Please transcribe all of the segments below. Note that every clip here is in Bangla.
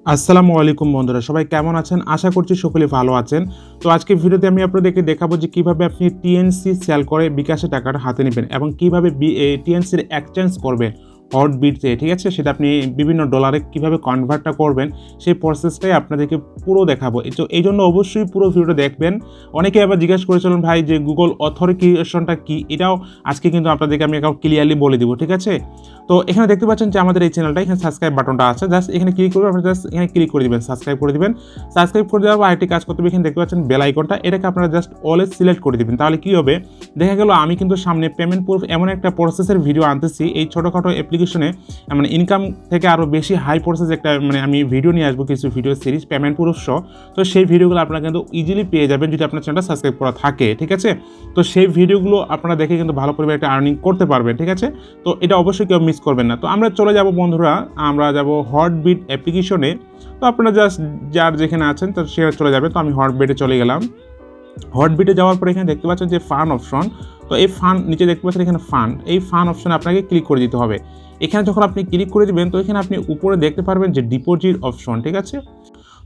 আসসালামু আলাইকুম বন্ধুরা, সবাই কেমন আছেন? আশা করছি সকলে ভালো আছেন। তো আজকে ভিডিওতে আমি আপনাদেরকে দেখাবো যে কিভাবে আপনি টিএনসি সেল করে বিকাশে টাকাটা হাতে নেবেন এবং কিভাবে টিএনসির এক্সচেঞ্জ করবেন হটবিটে, ঠিক আছে? সেটা আপনি বিভিন্ন ডলারে কিভাবে কনভার্টটা করবেন সেই প্রসেসটাই আপনাদেরকে পুরো দেখাবো। তো এই জন্য অবশ্যই পুরো ভিডিওটা দেখবেন। অনেকে আবার জিজ্ঞাসা করেছিলেন ভাই যে গুগল অথেন্টিকেশনটা কি, এটাও আজকে কিন্তু আপনাদেরকে আমি ক্লিয়ারলি বলে দিব, ঠিক আছে? তো এখানে দেখতে পাচ্ছেন যে আমাদের এই চ্যানেলটা, এখানে সাবস্ক্রাইব বাটনটা আছে, জাস্ট এখানে ক্লিক করবেন, আপনারা জাস্ট এখানে ক্লিক করে দিবেন, সাবস্ক্রাইব করে দিবেন। সাবস্ক্রাইব করে দেওয়ার পর আরেকটি কাজ করতে হবে, এখানে দেখতে পাচ্ছেন বেল আইকনটা, এটাকে আপনারা জাস্ট অলওয়েজ সিলেক্ট করে দিবেন। তাহলে কি হবে, দেখা গেল আমি কিন্তু সামনে পেমেন্ট প্রুফ এমন একটা প্রসেসের ভিডিও আনতেছি এই ছোটোখাটো অ্যাপ্লিকেশনে, মানে ইনকাম থেকে আরও বেশি হাই প্রসেস একটা আমি ভিডিও নিয়ে আসবো, কিছু ভিডিও সিরিজ পেমেন্ট প্রুফ সহ। তো সেই ভিডিওগুলো আপনারা কিন্তু ইজিলি পেয়ে যাবেন যদি আপনার চ্যানেলটা সাবস্ক্রাইব করা থাকে, ঠিক আছে? তো সেই ভিডিওগুলো আপনারা দেখে কিন্তু ভালো পরিমাণে একটা আর্নিং করতে পারবেন, ঠিক আছে? তো এটা অবশ্যই কেউ মিস করবেন না। তো আমরা চলে যাব বন্ধুরা, আমরা যাব হটবিট অ্যাপ্লিকেশনে। তো আপনারা জাস্ট যার যেখানে আছেন তো সেখানে চলে যাবে। তো আমি হটবিটে চলে গেলাম। হটবিটে যাওয়ার পরে এখানে দেখতে পাচ্ছেন যে ফান্ড অপশন, তো এই ফান্ড নিচে দেখতে পাচ্ছেন এখানে ফান্ড, এই ফান্ড অপশনে আপনাকে ক্লিক করে দিতে হবে। এখানে যখন আপনি ক্লিক করে দিবেন তো এখানে আপনি উপরে দেখতে পারবেন যে ডিপোজিট অপশন, ঠিক আছে?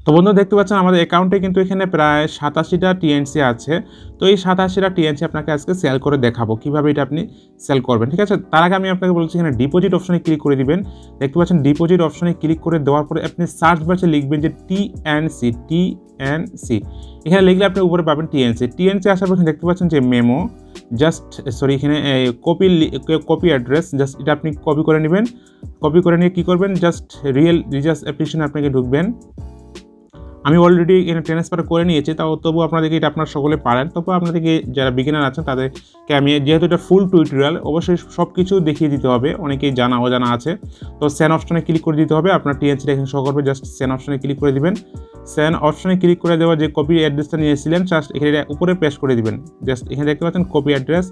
তো বন্ধু দেখতে পাচ্ছেন আমাদের অ্যাকাউন্টে কিন্তু এখানে প্রায় 87টা টিএনসি আছে। তো এই 87টা টিএনসি আপনাকে আজকে সেল করে দেখাবো কিভাবে এটা আপনি সেল করবেন, ঠিক আছে? তার আগে আমি আপনাকে বলছি এখানে ডিপোজিট অপশনে ক্লিক করে দিবেন। দেখতে পাচ্ছেন ডিপোজিট অপশনে ক্লিক করে দেওয়ার পরে আপনি সার্চ বাক্সে লিখবেন যে টিএনসি। এখানে লিখলে আপনি উপরে পাবেন টিএনসি আসার পর দেখতে পাচ্ছেন যে মেমো, জাস্ট এখানে কপি অ্যাড্রেস, জাস্ট এটা আপনি কপি করে নেবেন। কপি করে নিয়ে কী করবেন, জাস্ট রিয়েল রিচার্জ অ্যাপ্লিকেশনে আপনাকে ঢুকবেন। আমি অলরেডি এখানে ট্রান্সফার করে নিয়েছি, তবু আপনাদেরকে এটা আপনারা সকলে পারেন। তবু আপনাদেরকে যারা বিগিনার আছেন তাদেরকে আমি, যেহেতু এটা ফুল টিউটোরিয়াল, অবশ্যই সব কিছু দেখিয়ে দিতে হবে, অনেকেই অজানা আছে। তো সেন অপশনে ক্লিক করে দিতে হবে, আপনার টিএনসিটা এখানে শো করবে, জাস্ট সেন অপশনে ক্লিক করে দিবেন। সেন অপশনে ক্লিক করে দেওয়া যে কপি অ্যাড্রেসটা নিয়েছিলেন জাস্ট এখানে উপরে পেস্ট করে দিবেন। জাস্ট এখানে দেখতে পাচ্ছেন কপি অ্যাড্রেস,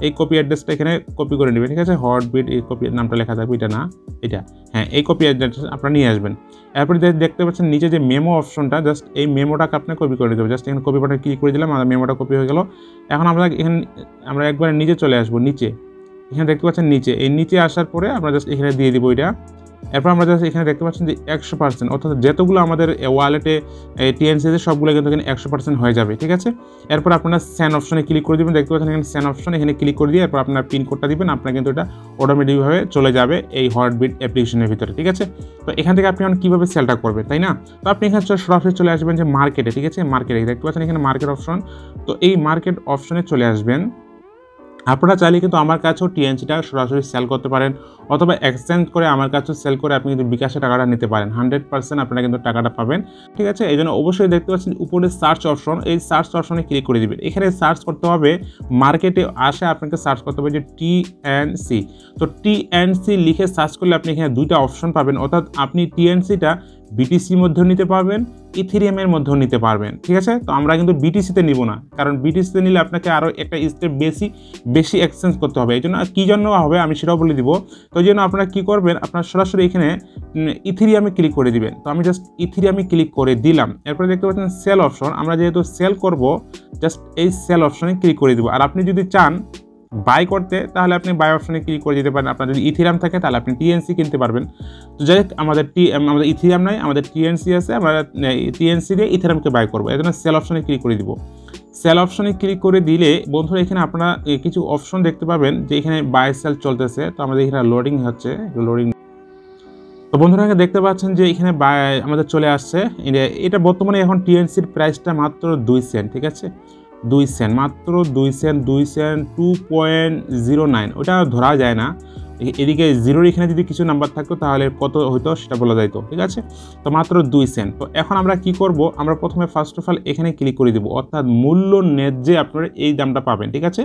এই কপি অ্যাড্রেসটা এখানে কপি করে নেবেন, ঠিক আছে? হটবিট, এই কপি নামটা লেখা থাকবে, এটা না এটা, হ্যাঁ, এই কপি অ্যাড্রেস আপনারা নিয়ে আসবেন। এরপরে দেখতে পাচ্ছেন নিচে যে মেমো অপশনটা, জাস্ট এই মেমোটাকে আপনি কপি করে দেবেন। জাস্ট এখানে কপি বাটনে ক্লিক করে দিলাম, আমাদের মেমোটা কপি হয়ে গেল। এখন আমরা একবারে নিচে চলে আসবো, নিচে এখানে দেখতে পাচ্ছেন নিচে, এই নিচে আসার পরে আমরা জাস্ট এখানে দিয়ে দিব এটা। এরপর আমরা জাস্ট এখানে দেখতে পাচ্ছেন যে 100%, অর্থাৎ যতগুলো আমাদের ওয়ালেটে টিএনসি আছে সবগুলো কিন্তু এখানে 100% হয়ে যাবে, ঠিক আছে? এরপর আপনারা সেন অপশনে ক্লিক করে দেবেন। দেখতে পাচ্ছেন এখানে সেন অপশন, এখানে ক্লিক করে দিয়ে এরপর আপনার পিন কোডটা দিবেন, আপনার কিন্তু এটা অটোমেটিকভাবে চলে যাবে এই হটবিট অ্যাপ্লিকেশনের ভিতরে, ঠিক আছে? তো এখান থেকে আপনি কীভাবে সেলটা করবেন, তাই না? তো আপনি এখানে সরাসরি চলে আসবেন যে মার্কেটে, ঠিক আছে? মার্কেটে দেখতে পাচ্ছেন এখানে মার্কেট অপশন, তো এই মার্কেট অপশনে চলে আসবেন। আপনারা চাইলে কিন্তু আমার কাছেও টিএনসিটা সরাসরি সেল করতে পারেন, অথবা এক্সচেঞ্জ করে আমার কাছেও সেল করে আপনি কিন্তু বিকাশে টাকাটা নিতে পারেন। 100% আপনারা কিন্তু টাকাটা পাবেন, ঠিক আছে? এই জন্য অবশ্যই দেখতে পাচ্ছেন উপরে সার্চ অপশন, এই সার্চ অপশনে ক্লিক করে দিবেন। এখানে সার্চ করতে হবে, মার্কেটে আসে আপনাকে সার্চ করতে হবে যে টিএনসি। তো টিএনসি লিখে সার্চ করলে আপনি এখানে দুইটা অপশন পাবেন, অর্থাৎ আপনি টিএনসিটা বিটিসির মধ্যেও নিতে পারবেন, ইথেরিয়ামের মধ্যেও নিতে পারবেন, ঠিক আছে? তো আমরা কিন্তু বিটিসিতে নিব না, কারণ বিটিসিতে নিলে আপনাকে আরও একটা স্টেপ বেশি এক্সচেঞ্জ করতে হবে। এই জন্য কী জন্য হবে আমি সেটাও বলে দিব। তো এই জন্য আপনারা কী করবেন, আপনারা সরাসরি এখানে ইথেরিয়ামে ক্লিক করে দিবেন। তো আমি জাস্ট ইথেরিয়ামে ক্লিক করে দিলাম। এরপরে দেখতে পাচ্ছেন সেল অপশন, আমরা যেহেতু সেল করব জাস্ট এই সেল অপশনে ক্লিক করে দিব। আর আপনি যদি চান বাই করতে তাহলে আপনি বাই অপশনে ক্লিক করে দিতে পারেন। আপনার যদি ইথেরিয়াম থাকে তাহলে আপনি টিএনসি কিনতে পারবেন। তো যাই হোক, আমাদের ইথেরিয়াম নাই, আমাদের টিএনসি আছে, আমরা টিএনসি দিয়ে ইথেরিয়ামকে বাই করবো। এই জন্য সেল অপশনে ক্লিক করে দিব। সেল অপশনে ক্লিক করে দিলে বন্ধুরা এখানে আপনারা কিছু অপশন দেখতে পাবেন যে এখানে বাই সেল চলতেছে। তো আমাদের এখানে লোডিং হচ্ছে, লোডিং। তো বন্ধুরা দেখতে পাচ্ছেন যে এখানে আমাদের চলে আসছে। এটা বর্তমানে এখন টিএনসির প্রাইসটা মাত্র 2 সেন্ট, ঠিক আছে? 2 সেন্ট, মাত্র 2 সেন্ট, 2.09। ওটা ধরা যায় না। এদিকে জিরোর এখানে যদি কিছু নাম্বার থাকতো তাহলে কত হইতো সেটা বলা যাইতো, ঠিক আছে? তো মাত্র 2 সেন্ট। তো এখন আমরা কি করব, আমরা প্রথমে ফার্স্ট অফ অল এখানে ক্লিক করে দেবো, অর্থাৎ মূল্য ন্যায্যে আপনারা এই দামটা পাবেন, ঠিক আছে?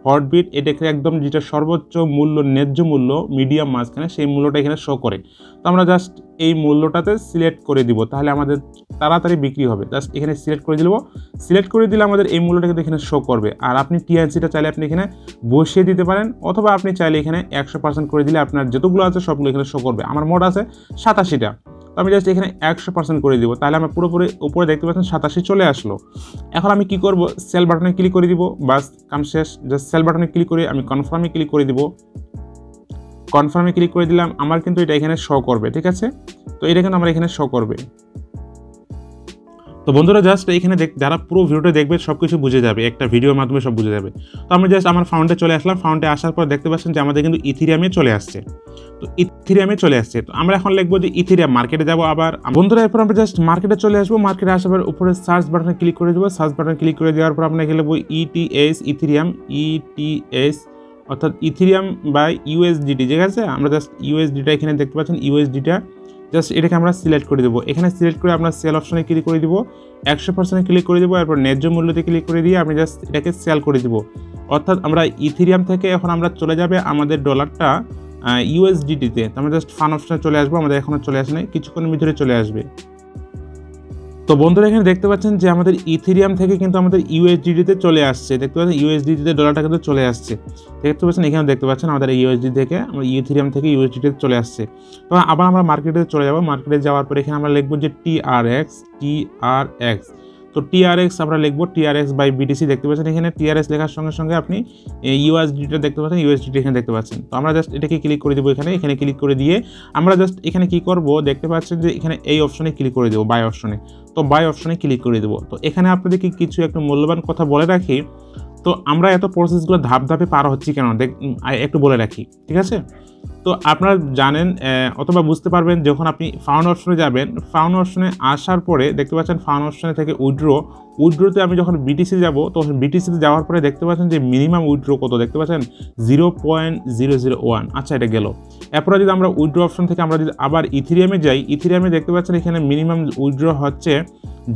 হটবিট এটাকে একদম যেটা সর্বোচ্চ মূল্য, ন্যায্য মূল্য, মিডিয়াম মাঝখানে সেই মূল্যটা এখানে শো করে। তো আমরা জাস্ট এই মূল্যটাতে সিলেক্ট করে দিব, তাহলে আমাদের তাড়াতাড়ি বিক্রি হবে। জাস্ট এখানে সিলেক্ট করে দিব। সিলেক্ট করে দিলে আমাদের এই মূল্যটা কিন্তু এখানে শো করবে। আর আপনি টিএনসিটা চাইলে আপনি এখানে বসিয়ে দিতে পারেন, অথবা আপনি চাইলে এখানে 100% করে দিলে আপনার যতগুলো আছে সবগুলো এখানে শো করবে। আমার মোট আছে 87টা, তো আমি জাস্ট এখানে 100% করে দিব, তাহলে আমার পুরোপুরি উপরে দেখতে পাচ্ছেন 87 চলে আসলো। এখন আমি কি করব, সেল বাটনে ক্লিক করে দিব, বাস কাম শেষ। জাস্ট সেল বাটনে ক্লিক করে আমি কনফার্মে ক্লিক করে দিব। কনফার্মে ক্লিক করে দিলাম, আমার কিন্তু এটা এখানে শো করবে, ঠিক আছে। তো এটা কিন্তু আমার এখানে শো করবে। তো বন্ধুরা জাস্ট এখানে যারা পুরো ভিডিওটা দেখবে সব কিছু বুঝে যাবে, একটা ভিডিওর মাধ্যমে সব বুঝে যাবে। তো আমরা জাস্ট আমার ফাউন্ডে চলে আসলাম, ফাউন্ডে আসার পর দেখতে পাচ্ছেন যে আমাদের কিন্তু ইথেরিয়ামে চলে আসছে। তো ইথেরিয়ামে চলে আসছে, তো আমরা এখন লিখবো যে ইথেরিয়াম মার্কেটে যাবো। আবার বন্ধুরা এরপর আমরা জাস্ট মার্কেটে চলে আসবো, মার্কেটে আসার পর উপরে সার্চ বাটনে ক্লিক করে দেবো, সার্চ বাটনে ক্লিক করে দেওয়ার পর আমরা লিখবো ইটিএস ইথেরিয়াম, ইটিএস অর্থাৎ ইথেরিয়াম বাই ইউএসডিটি, ঠিক আছে। আমরা জাস্ট ইউএসডিটা এখানে দেখতে পাচ্ছেন, ইউএসডিটা জাস্ট এটাকে আমরা সিলেক্ট করে দেবো। এখানে সিলেক্ট করে আমরা সেল অপশনে ক্লিক করে দিব, 100% ক্লিক করে দেবো, এরপর ন্যায্য মূল্যতে ক্লিক করে দিয়ে আমি জাস্ট এটাকে সেল করে দিব। অর্থাৎ আমরা ইথেরিয়াম থেকে এখন আমরা চলে যাবে আমাদের ডলারটা ইউএসডিটিতে। তো আমরা জাস্ট ফান অপশনে চলে আসবো, আমাদের এখনও চলে আসে নাই, কিছুক্ষণের ভিতরে চলে আসবে। তো বন্ধুরা এখানে দেখতে পাচ্ছেন যে আমাদের ইথেরিয়াম থেকে কিন্তু আমাদের ইউএসডিটিতে চলে আসছে, দেখতে পাচ্ছেন ইউএসডিটিতে ডলারটা কিন্তু চলে আসছে, দেখতে পাচ্ছেন এখানে দেখতে পাচ্ছেন আমাদের ইউএসডি থেকে আমরা ইথেরিয়াম থেকে ইউএসডিটিতে চলে আসছে। তো আবার আমরা মার্কেটে চলে যাব, মার্কেটে যাওয়ার পর এখানে আমরা লিখবো যে টিআরএক্স। তো টিআরএক্স আমরা লিখবো টিআরএক্স বাই বিটিসি, দেখতে পাচ্ছেন এখানে টিআরএক্স লেখার সঙ্গে সঙ্গে আপনি ইউএসডিটা দেখতে পাচ্ছেন, ইউএসডিটি এখানে দেখতে পাচ্ছেন। তো আমরা জাস্ট এটাকে ক্লিক করে দেবো, এখানে ক্লিক করে দিয়ে আমরা জাস্ট এখানে কি করব, দেখতে পাচ্ছেন যে এখানে এই অপশনে ক্লিক করে দেবো, বাই অপশনে। তো বাই অপশনে ক্লিক করে দেবো। তো এখানে আপনাদেরকে কিছু একটু মূল্যবান কথা বলে রাখি। তো আমরা এত প্রসেসগুলো ধাপ ধাপে পার হচ্ছি কেন একটু বলে রাখি, ঠিক আছে। তো আপনারা জানেন অথবা বুঝতে পারবেন যখন আপনি ফাউন্ড অপশনে যাবেন, ফাউন্ড অপশনে আসার পরে দেখতে পাচ্ছেন ফাউন্ড অপশনে থেকে উইথড্রোতে আমি যখন বিটিসি যাব, তখন বিটিসিতে যাওয়ার পরে দেখতে পাচ্ছেন যে মিনিমাম উইথড্রো কত, দেখতে পাচ্ছেন 0.001। আচ্ছা এটা গেল। এরপরে যদি আমরা উইথড্রো অপশন থেকে আমরা যদি আবার ইথেরিয়ামে যাই, ইথেরিয়ামে দেখতে পাচ্ছেন এখানে মিনিমাম উইথড্রো হচ্ছে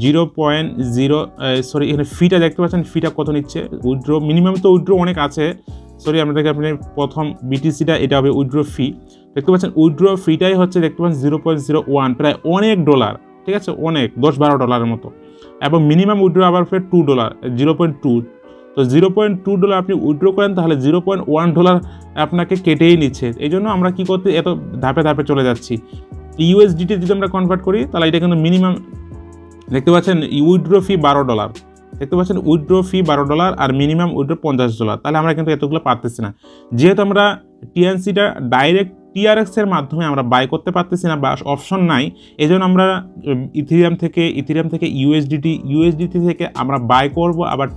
0.0 এখানে ফিটা দেখতে পাচ্ছেন, ফিটা কত নিচ্ছে উইথড্রো, মিনিমাম তো উইথড্রো অনেক আছে, আপনাদেরকে আপনি প্রথম বিটিসিটা এটা হবে উইথড্রো ফি, দেখতে পাচ্ছেন উইথড্রো ফিটাই হচ্ছে দেখতে পাচ্ছেন 0.01, প্রায় অনেক ডলার, ঠিক আছে, অনেক 10-12 ডলারের মতো। এবং মিনিমাম উইথড্রো আবার ফের $2, 0.2। তো 0.2 ডলার আপনি উইথড্রো করেন তাহলে 0.1 ডলার আপনাকে কেটেই নিচ্ছে। এই জন্য আমরা কি করতে এত ধাপে ধাপে চলে যাচ্ছি। ইউএসডিটি যদি আমরা কনভার্ট করি তাহলে এটা কিন্তু মিনিমাম দেখতে পাচ্ছেন উইথড্রো ফি $12, দেখতে পাচ্ছেন উইথড্রো ফি $12 আর মিনিমাম উইথড্রো $50। তাহলে আমরা কিন্তু এতগুলো পারতেছি না, যেহেতু আমরা টিএনসিটা ডাইরেক্ট টিআরএক্স এর মাধ্যমে আমরা বাই করতে পারতেছি না বা অপশন নাই। এই জন্য আমরা ইথেরিয়াম থেকে ইউএসডিটি থেকে আমরা বাই করব, আবার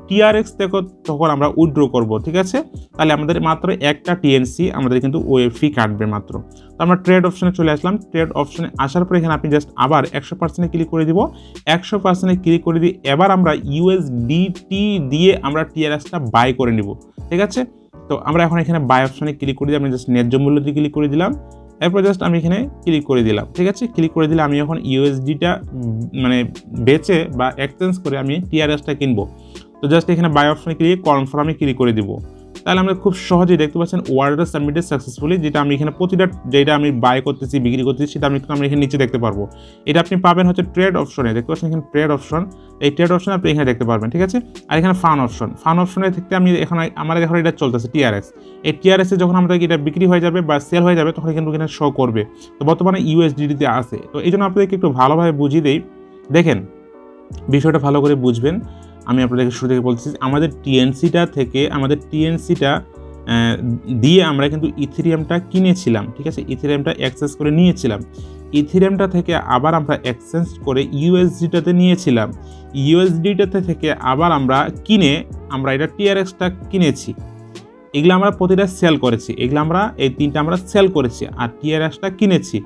টিআরএক্স থেকে তখন আমরা উইথড্র করব, ঠিক আছে। তাহলে আমাদের মাত্র একটা টিএনসি আমাদের কিন্তু ওয়েব ফি কাটবে মাত্র। তো আমরা ট্রেড অপশনে চলে আসলাম, ট্রেড অপশনে আসার পর এখানে আপনি জাস্ট আবার 100% ক্লিক করে দিব, 100% ক্লিক করে দিয়ে এবার আমরা ইউএসডিটি দিয়ে আমরা টিআরএক্সটা বাই করে নিব, ঠিক আছে। তো আমরা এখন এখানে বাই অপশনে ক্লিক করে দিয়ে আমি জাস্ট ন্যায্য মূল্য দিয়ে ক্লিক করে দিলাম, এরপর জাস্ট আমি এখানে ক্লিক করে দিলাম, ঠিক আছে। ক্লিক করে দিলে আমি এখন ইউএসডিটা মানে বেচে বা এক্সচেঞ্জ করে আমি টিআরএক্সটা কিনবো। তো জাস্ট এখানে বাই অপশনে ক্লিক কনফার্মে ক্লিক করে দিব। তাহলে আমরা খুব সহজেই দেখতে পাচ্ছেন ওয়ার্ডার সাবমিটেড সাকসেসফুলি, যেটা আমি এখানে প্রতিটা যেটা আমি বাই করতেছি বিক্রি করতেছি সেটা আমি এখানে নিচে দেখতে পারবো। এটা আপনি পাবেন হচ্ছে ট্রেড অপশনে, দেখতে পাচ্ছেন এখানে ট্রেড অপশন, এই ট্রেড অপশন আপনি এখানে দেখতে পারবেন, ঠিক আছে। আর এখানে ফান অপশনে থেকে আমি এখন আমাদের এখন এটা চলতেছে টিআরএক্স। এই টিআরএক্সে যখন আমাদের এটা বিক্রি হয়ে যাবে বা সেল হয়ে যাবে তখন কিন্তু এখানে শো করবে। তো বর্তমানে ইউএসডিটিতে আছে। তো এই জন্য আপনাদেরকে একটু ভালোভাবে বুঝিয়ে দেই, দেখেন বিষয়টা ভালো করে বুঝবেন। আমি আপনাদেরকে শুরু থেকে বলতেছি আমাদের টিএনসিটা দিয়ে আমরা কিন্তু ইথেরিয়ামটা কিনেছিলাম, ঠিক আছে, ইথেরিয়ামটা অ্যাক্সেস করে নিয়েছিলাম, ইথেরিয়ামটা থেকে আবার আমরা এক্সচেঞ্জ করে ইউএসডিটাতে নিয়েছিলাম, ইউএসডিটাতে থেকে আবার আমরা এটা টিআরএক্সটা কিনেছি, এগুলো আমরা প্রতিটা সেল করেছি, এগুলো আমরা এই তিনটা আমরা সেল করেছি আর টিআরএক্সটা কিনেছি।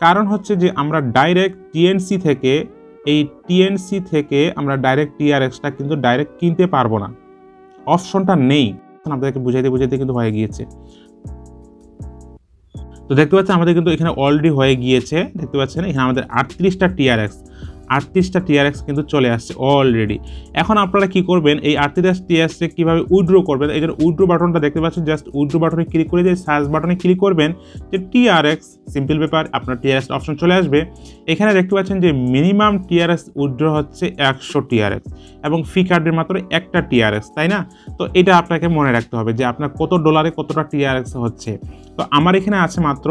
কারণ হচ্ছে যে আমরা ডাইরেক্ট টিএনসি থেকে আমরা ডাইরেক্ট টিআরএক্সটা কিন্তু ডাইরেক্ট কিনতে পারবো না, অপশনটা নেই। আপনাদেরকে বুঝাইতে কিন্তু হয়ে গিয়েছে। তো দেখতে পাচ্ছেন আমাদের কিন্তু এখানে অলরেডি হয়ে গিয়েছে, দেখতে পাচ্ছেন এখানে আমাদের 38টা টিআরএক্স কিন্তু চলে আসছে অলরেডি। এখন আপনারা কি করবেন, এই 38টা টিআরএক্সে কীভাবে উইথড্র করবেন, এই জন্য উইথড্র বাটনটা দেখতে পাচ্ছেন, জাস্ট উইথড্র বাটনে ক্লিক করে দিয়ে সার্চ বাটনে ক্লিক করবেন যে টিআরএক্স, সিম্পল ব্যাপার, আপনার টিআরএক্স অপশন চলে আসবে। এখানে দেখতে পাচ্ছেন যে মিনিমাম টিআরএক্স উইথড্র হচ্ছে 100 টিআরএক্স এবং ফি কার্ডের মাত্র একটা টিআরএক্স, তাই না। তো এটা আপনাকে মনে রাখতে হবে যে আপনার কত ডলারে কতটা টিআরএক্স হচ্ছে। তো তো আমার এখানে আছে মাত্র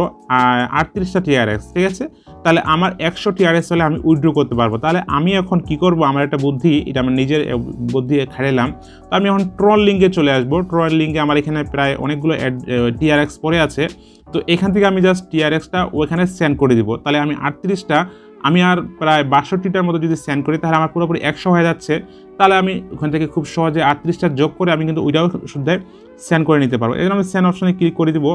38টা TRX, ঠিক আছে। তাহলে আমার 100 TRX হলে আমি উইথড্র করতে পারবো। তাহলে আমি এখন কি করব, আমার একটা বুদ্ধি, এটা আমার নিজের বুদ্ধি খাটালাম। তো আমি এখন ট্রল লিঙ্কে চলে আসবো। ট্রল লিঙ্কে আমার এখানে প্রায় অনেকগুলো TRX পড়ে আছে। তো এখান থেকে আমি জাস্ট TRXটা ওখানে সেন্ড করে দিব। তাহলে আমি 38টা, আমি আর প্রায় 62টার মতো যদি সেন্ড করি তাহলে আমার পুরোপুরি 100 হয়ে যাচ্ছে। তাহলে আমি ওখান থেকে খুব সহজে 38টা যোগ করে আমি কিন্তু ওইটাও শুদ্ধ সেন্ড করে নিতে পারবো। এই জন্য আমি সেন্ড অপশনে ক্লিক করে দিব।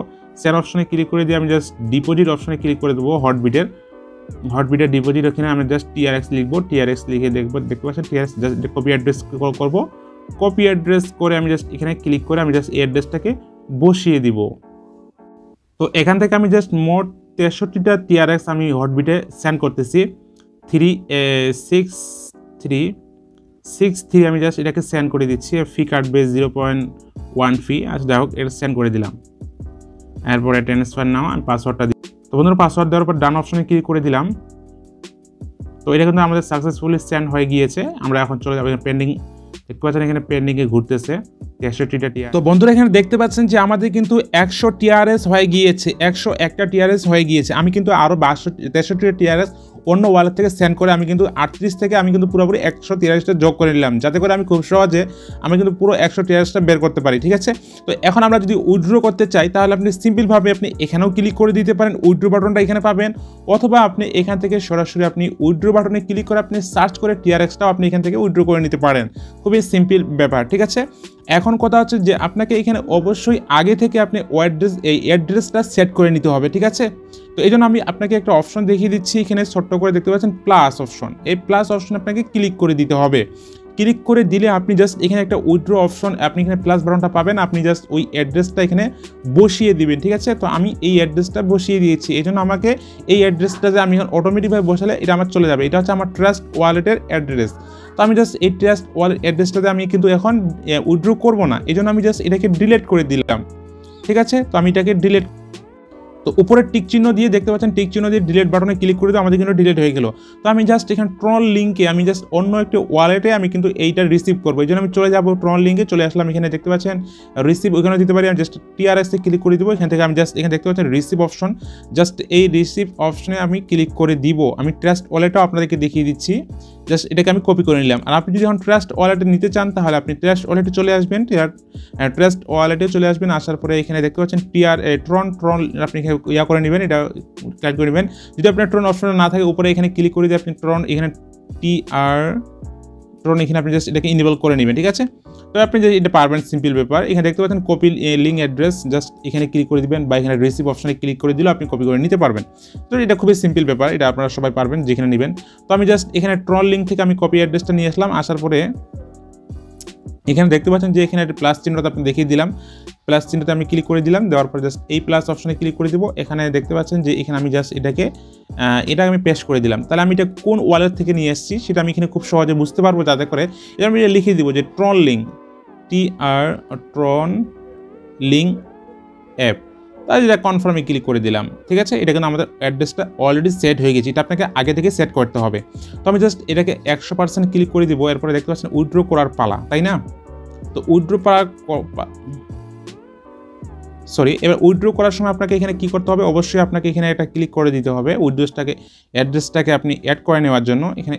সেন্ড অপশনে ক্লিক করে দিয়ে আমি জাস্ট ডিপোজিট অপশনে ক্লিক করে দেবো। হটবিটের ডিপোজিট, ওখানে আমি জাস্ট TRX লিখবো। TRX লিখে দেখতে পাচ্ছেন TRX জাস্ট কপি অ্যাড্রেস করবো। কপি অ্যাড্রেস করে আমি জাস্ট এখানে ক্লিক করে আমি জাস্ট এই অ্যাড্রেসটাকে বসিয়ে দিব। তো এখান থেকে আমি জাস্ট মোট 63টা TRX আমি হটবিটে সেন্ড করতেছি। 36363 আমি জাস্ট এটাকে সেন্ড করে দিচ্ছি। ফি কাটবে 0.1 ফি। আচ্ছা যাই হোক, এটা সেন্ড করে দিলাম। এরপরে ট্রান্সফার নাও, আমি পাসওয়ার্ডটা দিই। তো বন্ধুরা পাসওয়ার্ড দেওয়ার পর ডান অপশনে ক্লিক করে দিলাম। তো এটা কিন্তু আমাদের সাকসেসফুলি সেন্ড হয়ে গিয়েছে। আমরা এখন চলে যাবো পেন্ডিং, দেখতে পাচ্ছেন এখানে পেন্ডিংয়ে ঘুরতেছে 63টা TRX। তো বন্ধুরা এখানে দেখতে পাচ্ছেন যে আমাদের কিন্তু 100 TRX হয়ে গিয়েছে, 101টা TRX হয়ে গিয়েছে। আমি কিন্তু আরও 63টা TRX অন্য ওয়ালেট থেকে সেন্ড করে আমি কিন্তু 38 থেকে আমি কিন্তু পুরোপুরি 100 TRXটা যোগ করে নিলাম, যাতে করে আমি খুব সহজে আমি কিন্তু পুরো 100 TRXটা বের করতে পারি, ঠিক আছে। তো এখন আমরা যদি উইথড্র করতে চাই তাহলে আপনি সিম্পলভাবে আপনি এখানেও ক্লিক করে দিতে পারেন, উইথড্র বাটনটা এখানে পাবেন, অথবা আপনি এখান থেকে সরাসরি আপনি উইথড্র বাটনে ক্লিক করে আপনি সার্চ করে TRXটাও আপনি এখান থেকে উইথড্র করে নিতে পারেন। খুবই সিম্পল ব্যাপার, ঠিক আছে। এখন কথা হচ্ছে যে আপনাকে এখানে অবশ্যই আগে থেকে আপনি এই অ্যাড্রেসটা সেট করে নিতে হবে, ঠিক আছে। তো এই জন্য আমি আপনাকে একটা অপশন দেখিয়ে দিচ্ছি। এখানে ছোট্ট করে দেখতে পাচ্ছেন প্লাস অপশন, এই প্লাস অপশন আপনাকে ক্লিক করে দিতে হবে। ক্লিক করে দিলে আপনি জাস্ট এখানে একটা উইথড্র অপশন, আপনি এখানে প্লাস বাটনটা পাবেন, আপনি জাস্ট ওই অ্যাড্রেসটা এখানে বসিয়ে দিবেন, ঠিক আছে। তো আমি এই অ্যাড্রেসটা বসিয়ে দিয়েছি, এই জন্য আমাকে এই অ্যাড্রেসটা যে আমি এখন অটোমেটিকভাবে বসালে এটা আমার চলে যাবে। এটা হচ্ছে আমার ট্রাস্ট ওয়ালেটের অ্যাড্রেস। তো আমি জাস্ট এই ট্রাস্ট ওয়ালেট অ্যাড্রেসটাতে আমি কিন্তু এখন উইথড্র করবো না, এই জন্য আমি জাস্ট এটাকে ডিলিট করে দিলাম, ঠিক আছে। তো আমি এটাকে ডিলিট, তো উপরে টিক চিহ্ন দিয়ে দেখতে পাচ্ছেন, টিক চিহ্ন দিয়ে ডিলিট বাটনে ক্লিক করে দিও, আমাদের কিন্তু ডিলিট হয়ে গেল। তো আমি জাস্ট এখানে ট্রল লিঙ্কে আমি জাস্ট অন্য একটি ওয়ালেটে আমি কিন্তু এইটা রিসিভ করবো, এই জন্য আমি চলে যাবো ট্রল লিঙ্কে, চলে আসলাম। এখানে দেখতে পাচ্ছেন রিসিভ, ওইখানে দিতে পারি। আমি জাস্ট TRX-এ ক্লিক করে দিব। এখান থেকে আমি জাস্ট এখানে দেখতে পাচ্ছেন রিসিভ অপশন, জাস্ট এই রিসিভ অপশনে আমি ক্লিক করে দিব। আমি ট্রাস্ট ওয়ালেটটাও আপনাদেরকে দেখিয়ে দিচ্ছি, জাস্ট এটাকে আমি কপি করে নিলাম। আর আপনি যদি এখন ট্রাস্ট ওয়ালেটে নিতে চান তাহলে আপনি ট্রাস্ট ওয়ালেটে চলে আসবেন, ট্রাস্ট ওয়ালেটে চলে আসবেন। আসার পরে এখানে দেখতে পাচ্ছেন ট্রন আপনি ইয়া করে নেবেন, এটা ক্লিক করে নেবেন। যদি আপনার ট্রন অপশন না থাকে উপরে এখানে ক্লিক করে দিয়ে আপনি ট্রন এখানে ট্রন এখানে আপনি জাস্ট এটাকে ইনেবল করে নেবেন, ঠিক আছে। তো আপনি যে এটা পারবেন, সিম্পল ব্যাপার। এখানে দেখতে পাচ্ছেন কপি লিঙ্ক অ্যাড্রেস, জাস্ট এখানে ক্লিক করে দিবেন বা এখানে রিসিভ অপশনে ক্লিক করে দিলে আপনি কপি করে নিতে পারবেন। তো এটা খুবই সিম্পল ব্যাপার, এটা আপনারা সবাই পারবেন যেখানে নেবেন। তো আমি জাস্ট এখানে ট্রন লিঙ্ক থেকে আমি কপি অ্যাড্রেসটা নিয়ে আসলাম। আসার পরে এখানে দেখতে পাচ্ছেন যে এখানে একটা প্লাস চিহ্নটা আপনি দেখিয়ে দিলাম, প্লাস চিহ্নতে আমি ক্লিক করে দিলাম। দেওয়ার পর জাস্ট এই প্লাস অপশনে ক্লিক করে দিব। এখানে দেখতে পাচ্ছেন যে এখানে আমি জাস্ট এটা আমি পেস্ট করে দিলাম। তাহলে আমি এটা কোন ওয়ালেট থেকে নিয়ে এসেছি সেটা আমি এখানে খুব সহজে বুঝতে পারবো, যাতে করে এটা আমি লিখে দিব যে ট্রন লিঙ্ক ট্রন লিঙ্ক অ্যাপ। তাহলে এটা কনফার্মে ক্লিক করে দিলাম, ঠিক আছে। এটা কিন্তু আমাদের অ্যাড্রেসটা অলরেডি সেট হয়ে গেছে, এটা আপনাকে আগে থেকে সেট করতে হবে। তো আমি জাস্ট এটাকে 100% ক্লিক করে দিব। এরপরে দেখতে পাচ্ছেন উইথড্র করার পালা, তাই না। তো এবার উইথড্র করার সময় আপনাকে এখানে কি করতে হবে, অবশ্যই আপনাকে এখানে একটা ক্লিক করে দিতে হবে অ্যাড্রেসটাকে আপনি অ্যাড করে নেওয়ার জন্য। এখানে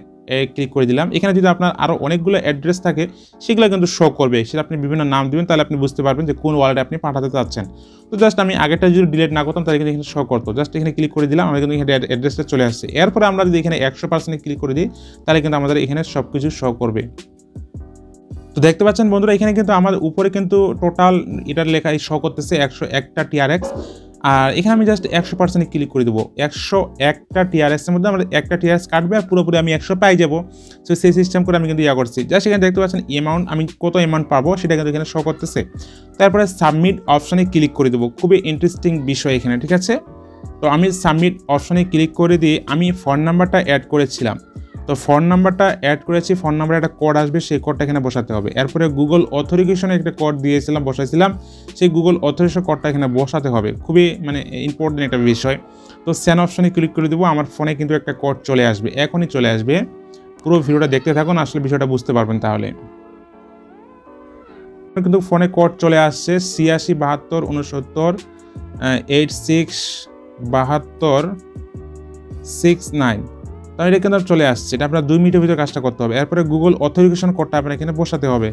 ক্লিক করে দিলাম। এখানে যদি আপনার আরও অনেকগুলো অ্যাড্রেস থাকে সেগুলো কিন্তু শো করবে, সেটা আপনি বিভিন্ন নাম দিবেন, তাহলে আপনি বুঝতে পারবেন যে কোন ওয়ালেটে আপনি পাঠাতে চাচ্ছেন। তো জাস্ট আমি আগেরটা যদি ডিলিট না করতাম তাহলে কিন্তু এখানে শো করতো। জাস্ট এখানে ক্লিক করে দিলাম, আমরা কিন্তু এখানে অ্যাড্রেসটা চলে আসছে। এরপরে আমরা যদি এখানে 100% ক্লিক করে দিই তাহলে কিন্তু আমাদের এখানে সব কিছু শো করবে। তো দেখতে পাচ্ছেন বন্ধুরা, এখানে কিন্তু আমাদের উপরে কিন্তু টোটাল এটার লেখায় শো করতেছে 101টা TRX। আর এখানে আমি জাস্ট 100% ক্লিক করে দেবো। 101টা TRXের মধ্যে আমাদের একটা TRX কাটবে আর পুরোপুরি আমি 100 পাই যাবো। সো সেই সিস্টেম করে আমি কিন্তু করছি। জাস্ট এখানে দেখতে পাচ্ছেন অ্যামাউন্ট, আমি কত অ্যামাউন্ট পাবো সেটা কিন্তু এখানে শো করতেছে। তারপরে সাবমিট অপশনে ক্লিক করে দেবো। খুবই ইন্টারেস্টিং বিষয় এখানে, ঠিক আছে। তো আমি সাবমিট অপশনে ক্লিক করে দিয়ে আমি ফোন নাম্বারটা অ্যাড করেছিলাম, তো ফোন নাম্বারটা অ্যাড করেছি, ফোন নাম্বারে একটা কোড আসবে, সেই কোডটা এখানে বসাতে হবে। এরপরে গুগল অথেন্টিকেশনে একটা কোড বসাইছিলাম, সেই গুগল অথেন্টিকেশন কোডটা এখানে বসাতে হবে। খুবই ইম্পর্টেন্ট একটা বিষয়। তো সেন্ড অপশনে ক্লিক করে দেবো। আমার ফোনে কিন্তু একটা কোড চলে আসবে, এখনই চলে আসবে। পুরো ভিডিওটা দেখতে থাকুন, আসলে বিষয়টা বুঝতে পারবেন। তাহলে কিন্তু ফোনে কোড চলে আসছে 86 72 69 867269, তাহলে এটা কিন্তু চলে আসছে। এটা আপনার 2 মিনিটের ভিতরে কাজটা করতে হবে। এরপরে গুগল অথেন্টিকেশন কোডটা আপনার এখানে বসাতে হবে।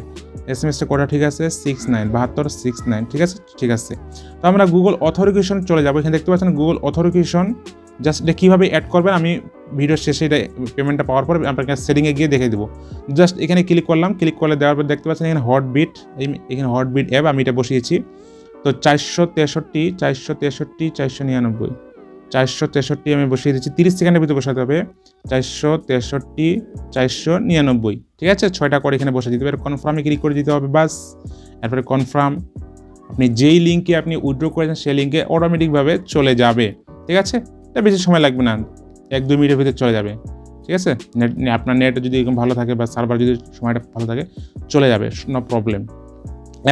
এসএমএসটা কোডটা ঠিক আছে 69 ঠিক আছে, ঠিক আছে। তো আমরা গুগল অথেন্টিকেশন চলে যাবো। এখানে দেখতে পাচ্ছেন গুগল অথেন্টিকেশন, জাস্ট এটা কীভাবে অ্যাড করবেন আমি ভিডিওর শেষে এটা পেমেন্টটা পাওয়ার পর আপনাকে সেটিংয়ে গিয়ে দেখে দেবো। জাস্ট এখানে ক্লিক করলাম, ক্লিক করলে দেওয়ার পর দেখতে পাচ্ছেন এখানে হটবিট, এখানে হটবিট অ্যাপ আমি এটা বসিয়েছি। তো 463 আমি বসিয়ে দিচ্ছি, 30 সেকেন্ডের ভিতরে বসাতে হবে। 463 ঠিক আছে, 6টা করে এখানে বসে দিতে হবে। কনফার্মে ক্লিক করে দিতে হবে, বাস। এরপরে কনফার্ম, আপনি যেই লিঙ্কে আপনি উইথড্র করেছেন সেই লিঙ্কে অটোমেটিকভাবে চলে যাবে, ঠিক আছে। এটা বেশি সময় লাগবে না, 1-2 মিনিটের ভিতরে চলে যাবে, ঠিক আছে। আপনার নেট যদি এরকম ভালো থাকে বা সার্ভার যদি সময়টা ভালো থাকে চলে যাবে, নো প্রবলেম।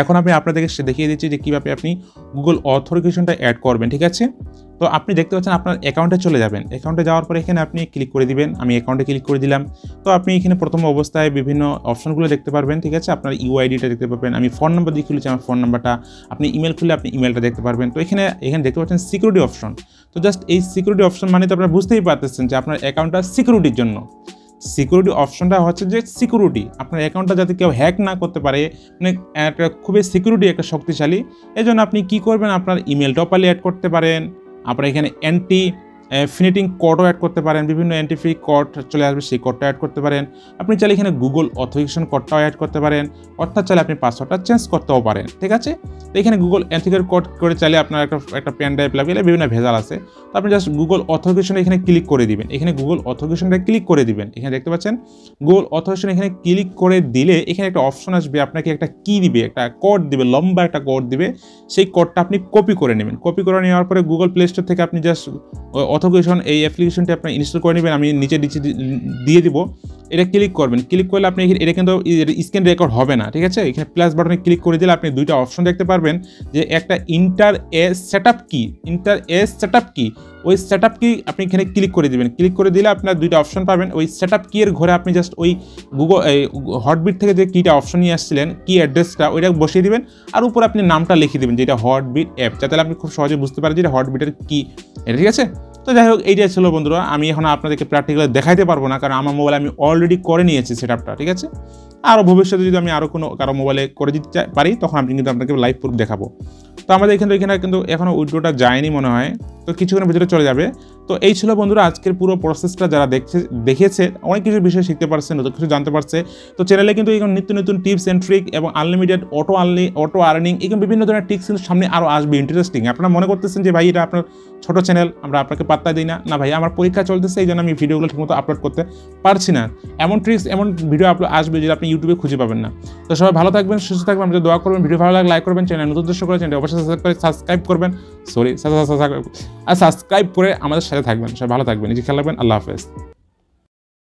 এখন আমি আপনাদেরকে দেখিয়ে দিচ্ছি যে কীভাবে আপনি গুগল অথেন্টিকেশনটা অ্যাড করবেন, ঠিক আছে। তো আপনি দেখতে পাচ্ছেন আপনার অ্যাকাউন্টে চলে যাবেন। অ্যাকাউন্টে যাওয়ার পরে এখানে আপনি ক্লিক করে দিবেন। আমি অ্যাকাউন্টে ক্লিক করে দিলাম। তো আপনি এখানে প্রথম অবস্থায় বিভিন্ন অপশনগুলো দেখতে পারবেন, ঠিক আছে। আপনার ইউআইডিটা দেখতে পাবেন। আমি ফোন নাম্বার দিয়ে খুলেছি, আমার ফোন নাম্বারটা। আপনি ইমেল খুললে আপনি ইমেলটা দেখতে পারবেন। তো এখানে দেখতে পাচ্ছেন সিকিউরিটি অপশন। তো জাস্ট এই সিকিউরিটি অপশন মানে তো আপনারা বুঝতেই পারতেছেন যে আপনার অ্যাকাউন্টটা সিকিউরিটির জন্য। সিকিউরিটি অপশনটা হচ্ছে যে সিকিউরিটি, আপনার অ্যাকাউন্টটা যাতে কেউ হ্যাক না করতে পারে, মানে একটা খুবই সিকিউরিটি একটা শক্তিশালী। এই জন্য আপনি কী করবেন, আপনার ইমেলটাও পারলে অ্যাড করতে পারেন। আপনার এখানে অ্যান্টি ফিনিটিং কোডও অ্যাড করতে পারেন, বিভিন্ন অ্যান্টিফ্রি কোড চলে আসবে, সেই কোডটা অ্যাড করতে পারেন। আপনি চাইলে এখানে গুগল অথেন্টিকেশন কোডটাও অ্যাড করতে পারেন, অর্থাৎ চাইলে আপনি পাসওয়ার্ডটা চেঞ্জ করতেও পারেন, ঠিক আছে। তো এখানে গুগল অ্যান্টিফ্রি কোড করে চাইলে আপনার একটা পেন ড্রাইভ লাগিয়ে বিভিন্ন ভেজাল আছে। তো আপনি জাস্ট গুগল অথেন্টিকেশন এখানে ক্লিক করে দিবেন। এখানে গুগল অথেন্টিকেশনটা ক্লিক করে দিবেন। এখানে দেখতে পাচ্ছেন গুগল অথেন্টিকেশন এখানে ক্লিক করে দিলে এখানে একটা অপশন আসবে, আপনাকে একটা কি দিবে, একটা কোড দিবে, লম্বা একটা কোড দিবে। সেই কোডটা আপনি কপি করে নেবেন। কপি করে নেওয়ার পরে গুগল প্লে স্টোর থেকে আপনি জাস্ট অথেন্টিকেশন এই অ্যাপ্লিকেশনটি আপনি ইনস্টল করে নেবেন। আমি নিচে দিয়ে দিব, এটা ক্লিক করবেন। ক্লিক করলে আপনি এটা কিন্তু স্ক্রিন রেকর্ড হবে না, ঠিক আছে। এখানে প্লাস বাটনে ক্লিক করে দিলে আপনি দুইটা অপশন দেখতে পারবেন, যে একটা ইন্টার এ সেটআপ কি, ওই সেটআপ কি আপনি এখানে ক্লিক করে দিবেন। ক্লিক করে দিলে আপনার দুইটা অপশন পাবেন। ওই সেটআপ কি এর ঘরে আপনি জাস্ট ওই গুগল হটবিট থেকে যে কিটা অপশন নিয়ে আসছিলেন, কি অ্যাড্রেসটা ওইটা বসিয়ে দিবেন, আর উপরে আপনি নামটা লিখে দেবেন যে এটা হটবিট অ্যাপ, যাতে আপনি খুব সহজে বুঝতে পারেন যে এটা হটবিটের কি, এটা ঠিক আছে। তো যাই হোক, এইটাই ছিল বন্ধুরা। আমি এখন আপনাদেরকে প্র্যাকটিক্যালি দেখাইতে পারবো না, কারণ আমার মোবাইলে আমি অলরেডি করে নিয়েছি সেটআপটা, ঠিক আছে। আরও ভবিষ্যতে যদি আমি আরও কারো মোবাইলে করে দিতে পারি, তখন আমি কিন্তু আপনাকে লাইভ প্রুফ দেখাবো। তো আমাদের এখানে কিন্তু এখনও উইথড্রটা যায়নি মনে হয়, তো কিছুক্ষণের ভিতরে চলে যাবে। তো এই ছিল বন্ধুরা আজকের পুরো প্রসেসটা। যারা দেখেছে অনেক কিছু বিষয় শিখতে পারছে, নতুন কিছু জানতে পারছে। তো চ্যানেলে কিন্তু এখন নিত্য নতুন টিপস অ্যান্ড ট্রিক এবং আনলিমিটেড অটো আর্নিং এবং বিভিন্ন ধরনের টিপস কিন্তু সামনে আরও আসবে, ইন্টারেস্টিং। আপনারা মনে করতেছেন যে ভাই এটা আপনার ছোট চ্যানেল, আমরা আপনাকে পাত্তা দিই না। না ভাই, আমার পরীক্ষা চলতেছে, এই জন্য আমি ভিডিওগুলো ঠিকমতো আপলোড করতে পারছি না। এমন ট্রিক্স, এমন ভিডিও আসবে যেটা আপনি ইউটিউবে খুঁজে পাবেন না। তো সবাই ভালো থাকবেন, সুস্থ থাকবেন, আমাদের দোয়া করবেন। ভিডিও ভালো লাগলে লাইক করবেন, চ্যানেল নতুন দর্শক করে চ্যানেল অবশ্যই সাবস্ক্রাইব করবেন, সাবস্ক্রাইব করে আমাদের সাথে থাকবেন। সবাই ভালো থাকবেন, নিজে খেয়াল রাখবেন। আল্লাহ হাফেজ।